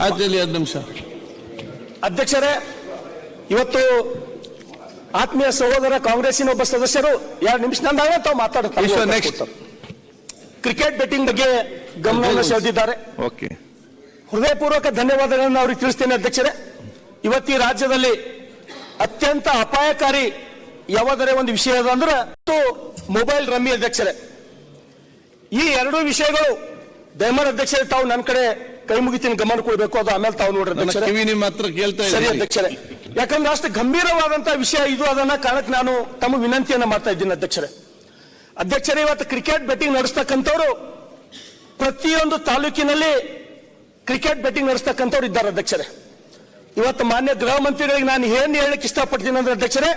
ಆಯ್ತು, 2 ನಿಮಿಷ. ಅಧ್ಯಕ್ಷರೇ, ಇವತ್ತು ಆತ್ಮೀಯ ಸಹೋದರ ಕಾಂಗ್ರೆಸ್ಸಿನ ಒಬ್ಬ ಸದಸ್ಯರು 2 ನಿಮಿಷ ತಾವು ಮಾತಾಡುತ್ತಾರೆ. ಕ್ರಿಕೆಟ್ ಬೆಟ್ಟಿಂಗ್ ಬಗ್ಗೆ ಗಮನವನ್ನು ಸೆಳೆದಿದ್ದಾರೆ. ಓಕೆ, ಹೃದಯಪೂರ್ವಕ ಧನ್ಯವಾದಗಳನ್ನು ಅವ್ರಿಗೆ ತಿಳಿಸ್ತೇನೆ ಅಧ್ಯಕ್ಷರೇ. ಇವತ್ತು ಈ ರಾಜ್ಯದಲ್ಲಿ ಅತ್ಯಂತ ಅಪಾಯಕಾರಿ ಯಾವುದರ ಒಂದು ವಿಷಯ ಅಂದ್ರೆ ಮೊಬೈಲ್ ರಮ್ಮಿ ಅಧ್ಯಕ್ಷರೇ. ಈ 2 ವಿಷಯಗಳು ದಯಮಾಡಿ ಅಧ್ಯಕ್ಷರೇ ತಾವು ನನ್ನ ಕಡೆ ಕೈ ಮುಗಿತೀನಿ, ಗಮನ ಕೊಡಬೇಕು. ಅದು ಆಮೇಲೆ ತಾವು ನೋಡ್ರಿ ಕಿವಿ ನಿಮ್ಮ ಹತ್ರ ಕೇಳ್ತಾ ಸರಿ ಅಧ್ಯಕ್ಷರೇ. ಯಾಕಂದ್ರೆ ಅಷ್ಟು ಗಂಭೀರವಾದಂತಹ ವಿಷಯ ಇದು. ಅದನ್ನ ಕಾರಣಕ್ಕೆ ನಾನು ತಮ್ಮ ವಿನಂತಿಯನ್ನ ಮಾಡ್ತಾ ಇದ್ದೀನಿ ಅಧ್ಯಕ್ಷರೇ. ಇವತ್ತು ಕ್ರಿಕೆಟ್ ಬೆಟ್ಟಿಂಗ್ ನಡೆಸ್ತಕ್ಕಂಥವ್ರು ಪ್ರತಿಯೊಂದು ತಾಲೂಕಿನಲ್ಲಿ ಕ್ರಿಕೆಟ್ ಬೆಟ್ಟಿಂಗ್ ನಡೆಸ್ತಕ್ಕಂಥವ್ರು ಇದ್ದಾರೆ ಅಧ್ಯಕ್ಷರೇ. ಇವತ್ತು ಮಾನ್ಯ ಗೃಹ ಮಂತ್ರಿಗಳಿಗೆ ನಾನು ಏನ್ ಹೇಳಕ್ ಇಷ್ಟಪಡ್ತೀನಿ ಅಂದ್ರೆ ಅಧ್ಯಕ್ಷರೇ,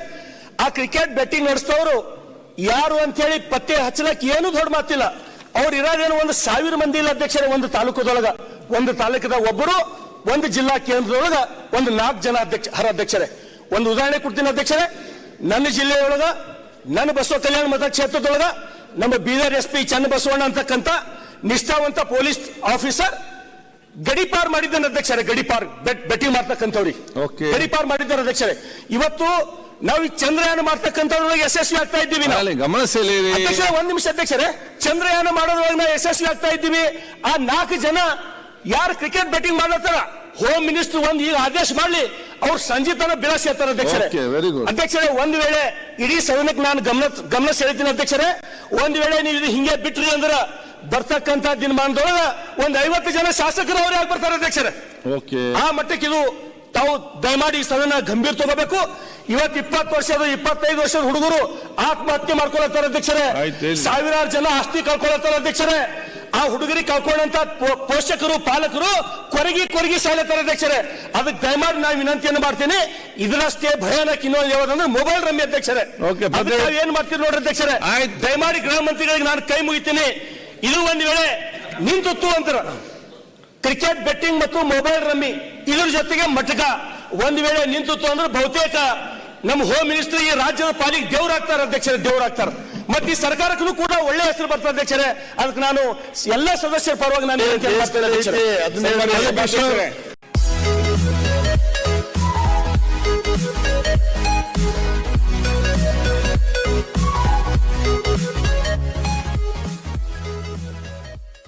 ಆ ಕ್ರಿಕೆಟ್ ಬೆಟ್ಟಿಂಗ್ ನಡೆಸ್ತವರು ಯಾರು ಅಂತ ಹೇಳಿ ಪತ್ತೆ ಹಚ್ಚಲಕ್ಕೆ ಏನು ದೊಡ್ಡ ಮಾತಿಲ್ಲ. ಅವ್ರು ಇರೋದೇನು 1,000 ಮಂದಿ ಇಲ್ಲ ಅಧ್ಯಕ್ಷರೇ. ಒಂದು ತಾಲೂಕದೊಳಗ, ಒಂದು ತಾಲೂಕದ ಒಬ್ಬರು, ಒಂದು ಜಿಲ್ಲಾ ಕೇಂದ್ರದೊಳಗ 4 ಜನ ಅಧ್ಯಕ್ಷರೇ. ಒಂದು ಉದಾಹರಣೆ ಕೊಡ್ತೀನಿ ಅಧ್ಯಕ್ಷರೇ. ನನ್ನ ಜಿಲ್ಲೆಯೊಳಗ, ನನ್ನ ಬಸವ ಕಲ್ಯಾಣ ಮತಕ್ಷೇತ್ರದೊಳಗ ನಮ್ಮ ಬೀದರ್ SP ಚನ್ನಬಸವಣ್ಣ ಅಂತಕ್ಕಂಥ ನಿಷ್ಠಾವಂತ ಪೊಲೀಸ್ ಆಫೀಸರ್ ಗಡಿಪಾರ್ ಮಾಡಿದ್ದಾನೆ ಅಧ್ಯಕ್ಷರೇ. ಗಡಿಪಾರ್ ಬೆಟ್ಟಿಂಗ್ ಮಾಡ್ತಕ್ಕಂಥವ್ರಿಗೆ ಗಡಿಪಾರ್ ಮಾಡಿದ್ದಾರೆ ಅಧ್ಯಕ್ಷರೇ. ಇವತ್ತು ನಾವು ಈ ಚಂದ್ರಯಾನ ಮಾಡ್ತಕ್ಕಂಥದ್ರೊಳಗೆ ಯಶಸ್ವಿ ಆಗ್ತಾ ಇದ್ದೀವಿ. ಗಮನ ಸೆಳೆಯಿರಿ ಅಧ್ಯಕ್ಷರೇ, 1 ನಿಮಿಷ ಅಧ್ಯಕ್ಷರೇ. ಚಂದ್ರಯಾನ ಮಾಡೋದ್ರೊಳಗೆ ನಾವು ಯಶಸ್ವಿ ಆಗ್ತಾ ಇದ್ದೀವಿ. ಆ 4 ಜನ ಯಾರು ಕ್ರಿಕೆಟ್ ಬೆಟ್ಟಿಂಗ್ ಮಾಡ್ಲತ್ತಾರ, ಹೋಮ್ ಮಿನಿಸ್ಟರ್ ಈಗ ಆದೇಶ ಮಾಡ್ಲಿ, ಅವ್ರು ಸಂಜೆ ತನ ಬಿಲಾಸಿ ಹೇಳ್ತಾರೆ ಅಧ್ಯಕ್ಷರೇ. ಅಧ್ಯಕ್ಷರೇ, ಒಂದು ವೇಳೆ ಇಡೀ ಸದನಕ್ಕೆ ನಾನು ಗಮನ ಸೆಳಿತೀನಿ ಅಧ್ಯಕ್ಷರೇ. ಒಂದು ವೇಳೆ ನೀವು ಇದು ಹಿಂಗೆ ಬಿಟ್ರಿ ಅಂದ್ರೆ ಬರ್ತಕ್ಕಂಥ ದಿನಮಾನದೊಳಗ 50 ಜನ ಶಾಸಕರು ಅವ್ರು ಯಾಕೆ ಬರ್ತಾರೆ ಅಧ್ಯಕ್ಷರೇ. ಆ ಮಟ್ಟಕ್ಕೆ ಇದು ತಾವು ದಯಮಾಡಿ ಈ ಸದನ ಗಂಭೀರ ತಗೋಬೇಕು. ಇವತ್ತು 20 ವರ್ಷದ 25 ವರ್ಷದ ಹುಡುಗರು ಆತ್ಮಹತ್ಯೆ ಮಾಡ್ಕೊಳತ್ತಾರ ಅಧ್ಯಕ್ಷರೇ. ಸಾವಿರಾರು ಜನ ಆಸ್ತಿ ಕಳ್ಕೊಳತ್ತಾರ ಅಧ್ಯಕ್ಷರೇ. ಆ ಹುಡುಗರಿಗೆ ಕಳ್ಕೊಂಡಂತ ಪೋಷಕರು, ಪಾಲಕರು ಕೊರಗಿ ಸಾಯ್ಲತ್ತಾರ ಅಧ್ಯಕ್ಷರೇ. ಅದಕ್ಕೆ ದಯಮಾಡಿ ನಾನು ವಿನಂತಿಯನ್ನು ಮಾಡ್ತೀನಿ. ಇದರಷ್ಟೇ ಭಯಾನಕ ಇನ್ನೊಂದು ಯಾವುದಂದ್ರೆ ಮೊಬೈಲ್ ರಮ್ಮಿ ಅಧ್ಯಕ್ಷರೇ. ಏನ್ ಮಾಡ್ತೀರಿ ನೋಡ್ರಿ ಅಧ್ಯಕ್ಷರೇ. ದಯಮಾಡಿ ಗೃಹ ಮಂತ್ರಿಗಳಿಗೆ ನಾನು ಕೈ ಮುಗಿತೀನಿ. ಇದು ಒಂದು ವೇಳೆ ನಿಂತು ಅಂತಾರ ಕ್ರಿಕೆಟ್ ಬೆಟ್ಟಿಂಗ್ ಮತ್ತು ಮೊಬೈಲ್ ರಮ್ಮಿ ಇದ್ರ ಜೊತೆಗೆ ಮಟಕ ಒಂದು ವೇಳೆ ನಿಂತು ಅಂದ್ರೆ ಬಹುತೇಕ ನಮ್ಮ ಹೋಮ್ ಮಿನಿಸ್ಟರ್ ಈ ರಾಜ್ಯದ ಪಾಲಿಗೆ ದೇವರಾಗ್ತಾರೆ ಅಧ್ಯಕ್ಷರೇ, ದೇವರಾಗ್ತಾರೆ. ಮತ್ತೆ ಈ ಸರ್ಕಾರಕ್ಕೂ ಕೂಡ ಒಳ್ಳೆ ಹೆಸರು ಬರ್ತದೆ ಅಧ್ಯಕ್ಷರೇ. ಅದಕ್ಕೆ ನಾನು ಎಲ್ಲ ಸದಸ್ಯರ ಪರವಾಗಿ ನಾನು